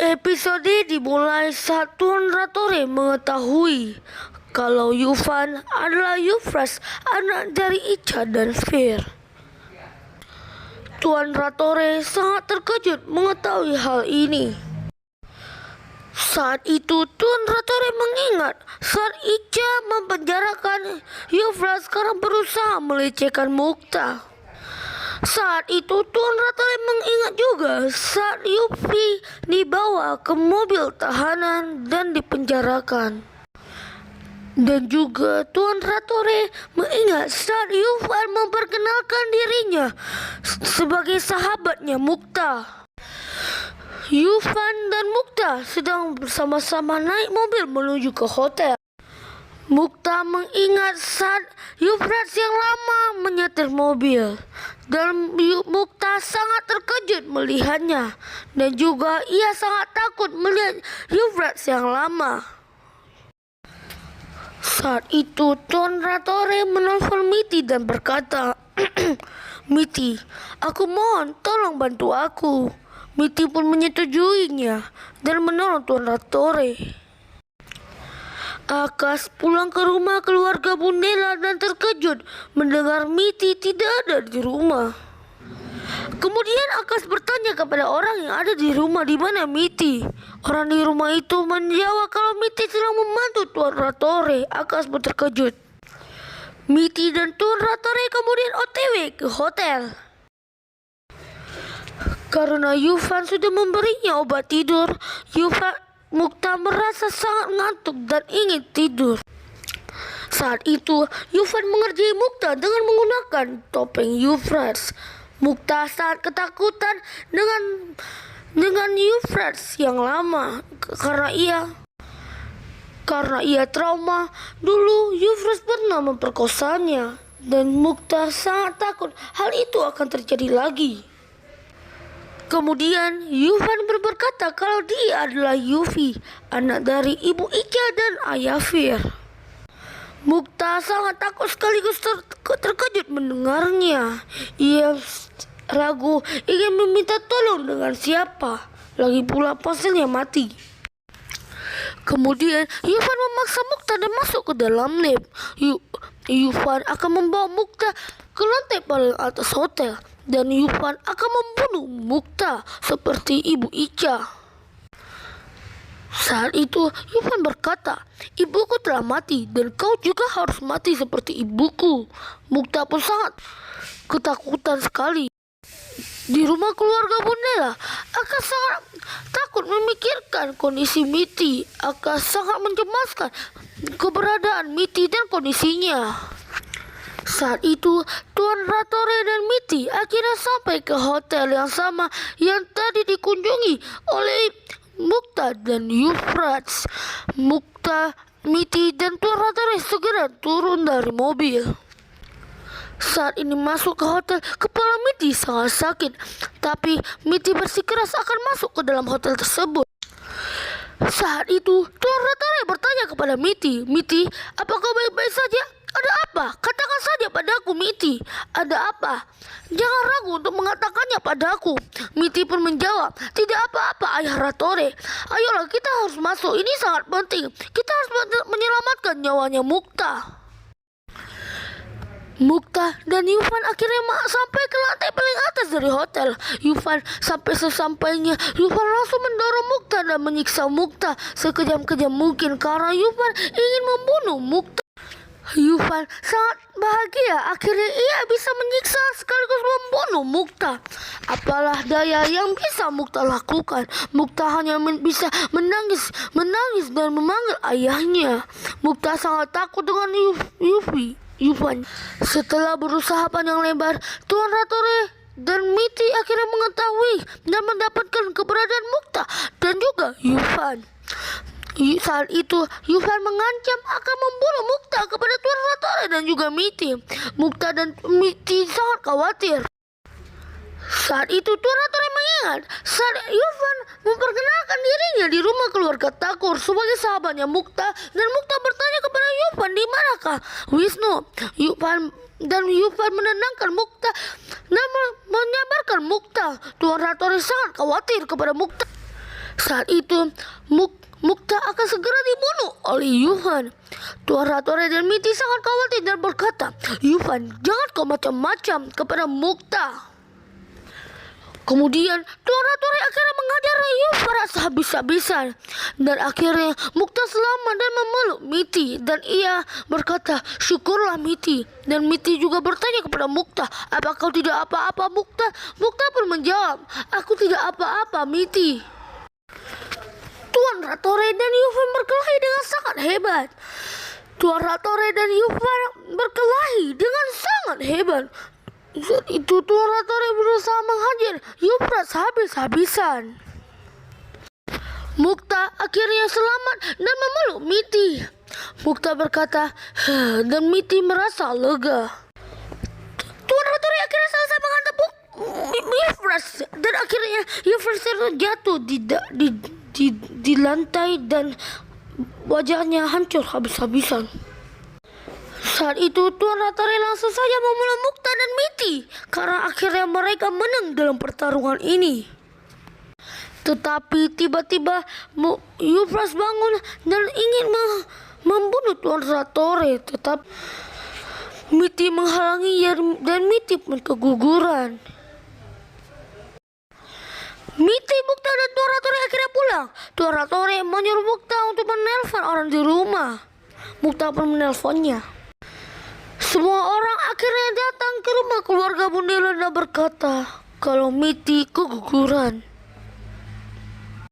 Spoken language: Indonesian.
Episode dimulai saat Tuan Ratore mengetahui kalau Yufan adalah Euphrates, anak dari Icha dan Fir. Tuan Ratore sangat terkejut mengetahui hal ini. Saat itu Tuan Ratore mengingat saat Icha mempenjarakan Euphrates karena berusaha melecehkan Mukta. Saat itu Tuan Ratore mengingat juga saat Yuffie dibawa ke mobil tahanan dan dipenjarakan. Dan juga Tuan Ratore mengingat saat Yufan memperkenalkan dirinya sebagai sahabatnya Mukta. Yufan dan Mukta sedang bersama-sama naik mobil menuju ke hotel. Mukta mengingat saat Euphrates yang lama menyetir mobil, dan Mukta sangat terkejut melihatnya, dan juga ia sangat takut melihat Euphrates yang lama. Saat itu Tuan Ratore menelpon Mitty dan berkata, "Mitty, aku mohon tolong bantu aku." Mitty pun menyetujuinya dan menolong Tuan Ratore. Akas pulang ke rumah keluarga Bundela dan terkejut mendengar Mitty tidak ada di rumah. Kemudian Akas bertanya kepada orang yang ada di rumah, di mana Mitty. Orang di rumah itu menjawab kalau Mitty sedang membantu Tuan Ratore. Akas pun terkejut. Mitty dan Tuan Ratore kemudian OTW ke hotel. Karena Yufan sudah memberinya obat tidur, Mukta merasa sangat ngantuk dan ingin tidur. Saat itu, Yufan mengerjai Mukta dengan menggunakan topeng Euphrates. Mukta sangat ketakutan dengan Euphrates yang lama karena ia trauma. Dulu Euphrates pernah memperkosanya dan Mukta sangat takut hal itu akan terjadi lagi. Kemudian Yufan berkata kalau dia adalah Yuffie, anak dari ibu Icha dan ayah Fir. Mukta sangat takut sekaligus terkejut mendengarnya. Ia ragu ingin meminta tolong dengan siapa, lagi pula ponselnya mati. Kemudian Yufan memaksa Mukta dan masuk ke dalam lift. Yufan akan membawa Mukta ke lantai paling atas hotel, dan Yufan akan membunuh Mukta seperti ibu Icha. Saat itu Yufan berkata, "Ibuku telah mati dan kau juga harus mati seperti ibuku." Mukta pun sangat ketakutan sekali. Di rumah keluarga Bundela, Akas sangat takut memikirkan kondisi Mitty. Akas sangat mencemaskan keberadaan Mitty dan kondisinya. Saat itu Tuan Ratore dan Mitty akhirnya sampai ke hotel yang sama yang tadi dikunjungi oleh Mukta dan Euphrates. Mukta, Mitty dan Tuan Ratore segera turun dari mobil. Saat ini masuk ke hotel, kepala Mitty sangat sakit, tapi Mitty bersikeras akan masuk ke dalam hotel tersebut. Saat itu Tuan Ratore bertanya kepada Mitty, "Mitty, apakah baik-baik saja? Ada apa? Katakan saja padaku, Mitty. Ada apa? Jangan ragu untuk mengatakannya padaku." Mitty pun menjawab, "Tidak apa-apa, Ayah Ratore. Ayolah, kita harus masuk. Ini sangat penting. Kita harus menyelamatkan nyawanya Mukta." Mukta dan Yufan akhirnya sampai ke lantai paling atas dari hotel. Sesampainya, Yufan langsung mendorong Mukta dan menyiksa Mukta sekejam-kejam mungkin karena Yufan ingin membunuh Mukta. Yufan sangat bahagia akhirnya ia bisa menyiksa sekaligus membunuh Mukta. Apalah daya yang bisa Mukta lakukan. Mukta hanya bisa menangis dan memanggil ayahnya. Mukta sangat takut dengan Yufan. Setelah berusaha panjang lebar, Tuan Ratore dan Mitty akhirnya mengetahui dan mendapatkan keberadaan Mukta dan juga Yufan. Saat itu Yufan mengancam akan membunuh Mukta kepada Tuan Ratore dan juga Mitty. Mukta dan Mitty sangat khawatir. Saat itu Tuan Ratore mengingat saat Yufan memperkenalkan dirinya di rumah keluarga Thakur sebagai sahabatnya Mukta, dan Mukta bertanya kepada Yufan di manakah Wisnu. Yufan menenangkan Mukta dan menyabarkan Mukta. Tuan Ratore sangat khawatir kepada Mukta. Saat itu Mukta akan segera dibunuh oleh Yuhan. Tuan Ratore dan Miti sangat khawatir dan berkata, "Yuhan, jangan kau macam-macam kepada Mukta." Kemudian Tuan Ratore akhirnya mengajar Euphrates habis-habisan. Dan akhirnya Mukta selamat dan memeluk Miti. Dan ia berkata, "Syukurlah Miti." Dan Miti juga bertanya kepada Mukta, "Apa kau tidak apa-apa, Mukta?" Mukta pun menjawab, "Aku tidak apa-apa, Miti." Tuan Ratore dan Yuhan berkelahi dengan sangat hebat. Tuan Ratore dan Yuhan berkelahi dengan sangat hebat. Saat itu Tuan Ratore berusaha menghajar Euphrates habis-habisan. Mukta akhirnya selamat dan memeluk Miti. Mukta berkata, dan Miti merasa lega. Tuan Ratore akhirnya selesai menghantam Euphrates dan akhirnya Euphrates jatuh di lantai dan wajahnya hancur habis-habisan. Saat itu Tuan Ratore langsung saja membunuh Mukta dan Miti karena akhirnya mereka menang dalam pertarungan ini. Tetapi tiba-tiba Euphrates bangun dan ingin membunuh Tuan Ratore, tetapi Miti menghalangi dan Miti pun keguguran. Miti, Mukta dan Tuan Ratore akhirnya pulang. Tuan Ratore menyuruh Mukta untuk menelpon orang di rumah. Mukta pun menelponnya. Semua orang akhirnya datang ke rumah keluarga Bundelan dan berkata kalau Miti keguguran.